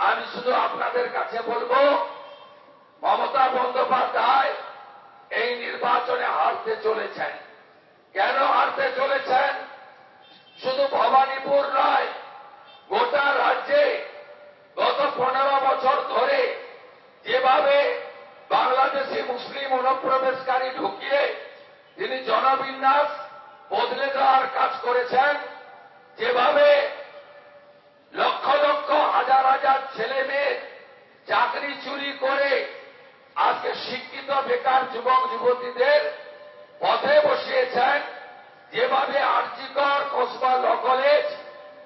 আমি শুধু আপনাদের কাছে বলবো, মমতা বন্দ্যোপাধ্যায় এই নির্বাচনে হারতে চলেছেন। কেন হারতে চলেছেন? শুধু ভবানীপুর নয়, গোটা রাজ্যে গত 15 বছর ধরে যেভাবে বাংলাদেশি মুসলিম অনুপ্রবেশকারী ঢুকিয়ে তিনি জনবিন্যাস বদলে দেওয়ার কাজ করেছেন, যেভাবে লক্ষ লক্ষ হাজার হাজার ছেলে মেয়ে চাকরি চুরি করে আজকে শিক্ষিত বেকার যুবক যুবতীদের পথে বসিয়েছেন, যেভাবে RG Kar, Kasba law college,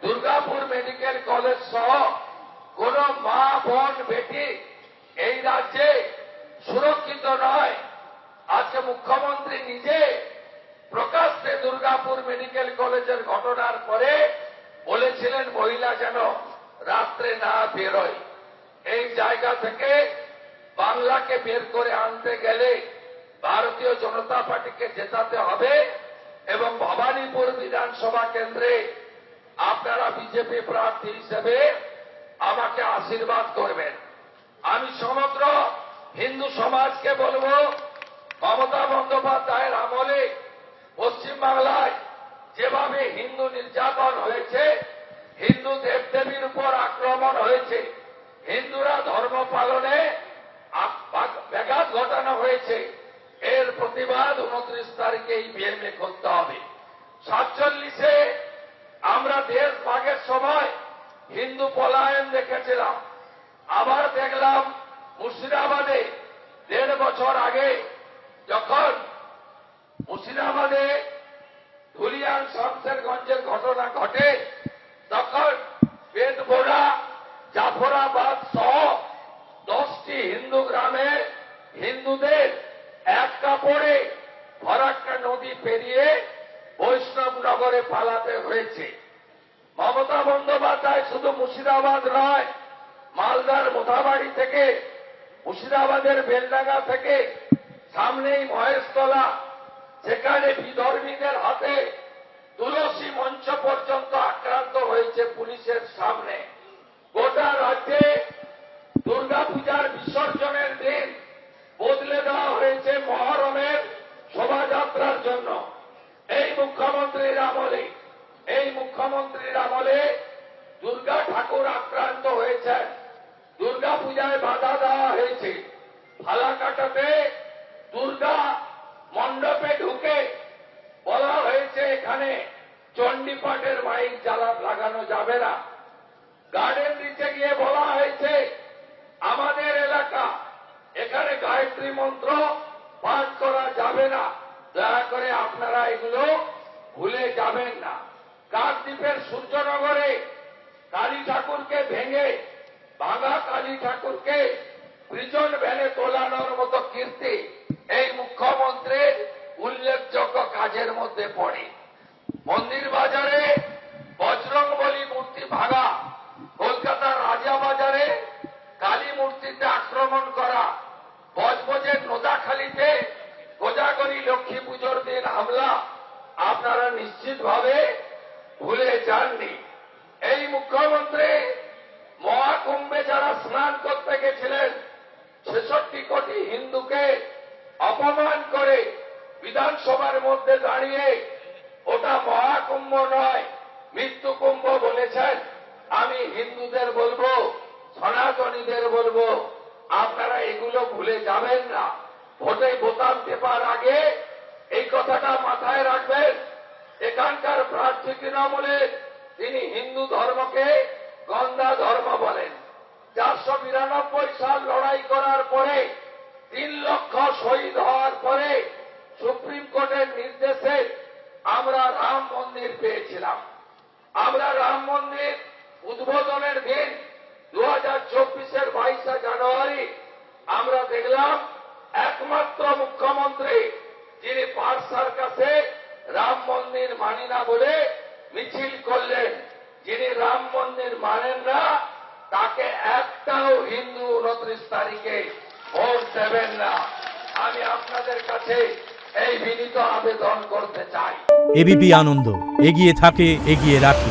Durgapur medical college সহ কোন মা বোন বেটি এই রাজ্যে সুরক্ষিত নয়। আজকে মুখ্যমন্ত্রী নিজে প্রকাশ্যে দুর্গাপুর মেডিকেল কলেজের ঘটনার পরে বলেছিলেন মহিলা যেন রাত্রে না বেরোয়। এই জায়গা থেকে বাংলাকে বের করে আনতে গেলে ভারতীয় জনতা পার্টিকে জেতাতে হবে এবং ভবানীপুর বিধানসভা কেন্দ্রে আপনারা বিজেপি প্রার্থী হিসেবে আমাকে আশীর্বাদ করবেন। আমি সমগ্র হিন্দু সমাজকে বলবো, মমতা বন্দ্যোপাধ্যায়ের আমলে পশ্চিমবাংলায় যেভাবে হিন্দু নির্যাতন হয়েছে, হিন্দু দেবদেবীর উপর আক্রমণ হয়েছে, হিন্দুরা ধর্ম পালনে ব্যাঘাত ঘটানো হয়েছে, এর প্রতিবাদ 29 তারিখে এই বিএমএ করতে হবে। 47-এ আমরা দেশ ভাগের সময় হিন্দু পলায়ন দেখেছিলাম, আবার দেখলাম মুর্শিদাবাদে 1.5 বছর আগে যখন মুর্শিদাবাদে ধুলিয়ান শামসেরগঞ্জের ঘটনা ঘটে, তখন বেদবোড়া, জাফরাবাদ সহ 10টি হিন্দু গ্রামে হিন্দুদের এক কাপড়ে ফরাক্কা নদী পেরিয়ে বৈষ্ণবনগরে পালাতে হয়েছে। মমতা বন্দ্যোপাধ্যায় শুধু মুর্শিদাবাদ নয়, মালদার মোথাবাড়ি থেকে, মুর্শিদাবাদের বেলডাঙ্গা থেকে সামনেই মহেশতলা, সেখানে বিধর্মীদের হাতে তুলসী মঞ্চ পর্যন্ত আক্রান্ত হয়েছে পুলিশের সামনে। গোটা রাজ্যে দুর্গাপূজার বিসর্জনের দিন বদলে দেওয়া হয়েছে মহরমের শোভাযাত্রার জন্য। এই মুখ্যমন্ত্রীর আমলে দুর্গা ঠাকুর আক্রান্ত হয়েছেন, দুর্গাপূজায় বাধা দেওয়া হয়েছে। ফালাকাটাতে দুর্গা মণ্ডপে ঢুকে বলা হয়েছে এখানে চণ্ডীপাঠের মাইক লাগানো যাবে না। গার্ডেন রিচে গিয়ে বলা হয়েছে আমাদের এলাকা, এখানে গায়ত্রী মন্ত্র পাঠ করা যাবে না। দয়া করে আপনারা এগুলো ভুলে যাবেন না। কাকদ্বীপের সূর্যনগরে কালী ঠাকুরকে ভেঙে ভাঙা কালী ঠাকুরকে প্রিজন ভ্যানে তোলানোর মতো কীর্তি এই মুখ্যমন্ত্রীর উল্লেখযোগ্য কাজের মধ্যে পড়ে। মন্দির বাজারে বজরংবলী মূর্তি ভাঙা, কলকাতার রাজাবাজারে কালী মূর্তিতে আক্রমণ করা, বজবজের নোদাখালীতে কোজাগরী লক্ষ্মী পুজোর দিন হামলা আপনারা নিশ্চিতভাবে ভুলে যাননি। এই মুখ্যমন্ত্রী মহাকুম্ভে যারা স্নান করতে গেছিলেন 66 কোটি হিন্দুকে অপমান করে বিধানসভার মধ্যে দাঁড়িয়ে ওটা মহাকুম্ভ নয় মৃত্যু কুম্ভ বলেছেন। আমি হিন্দুদের বলবো, সনাতনীদের বলবো, আপনারা এগুলো ভুলে যাবেন না। ভোটে বোতাম টেপার আগে এই কথাটা মাথায় রাখবেন। এখানকার প্রার্থী তৃণমূলের, তিনি হিন্দু ধর্মকে গন্ধা ধর্ম বলেন। 492 সাল লড়াই করার পরে 3 লক্ষ শহীদ হওয়ার পরে সুপ্রিম কোর্টের নির্দেশে আমরা রাম মন্দির পেয়েছিলাম। আমরা রাম মন্দির উদ্বোধনের দিন 2024-এর 22শে জানুয়ারি আমরা দেখলাম একমাত্র মুখ্যমন্ত্রী যিনি পার্ক সার্কাসে রাম মন্দির মানি না বলে মিছিল করলেন। যিনি রাম মন্দির মানেন না তাকে একটাও হিন্দু 29 তারিখে ভোট দেবেন না। আমি আপনাদের কাছে এই বিনীত আবেদন করতে চাই। এবিপি আনন্দ, এগিয়ে থাকে, এগিয়ে রাখে।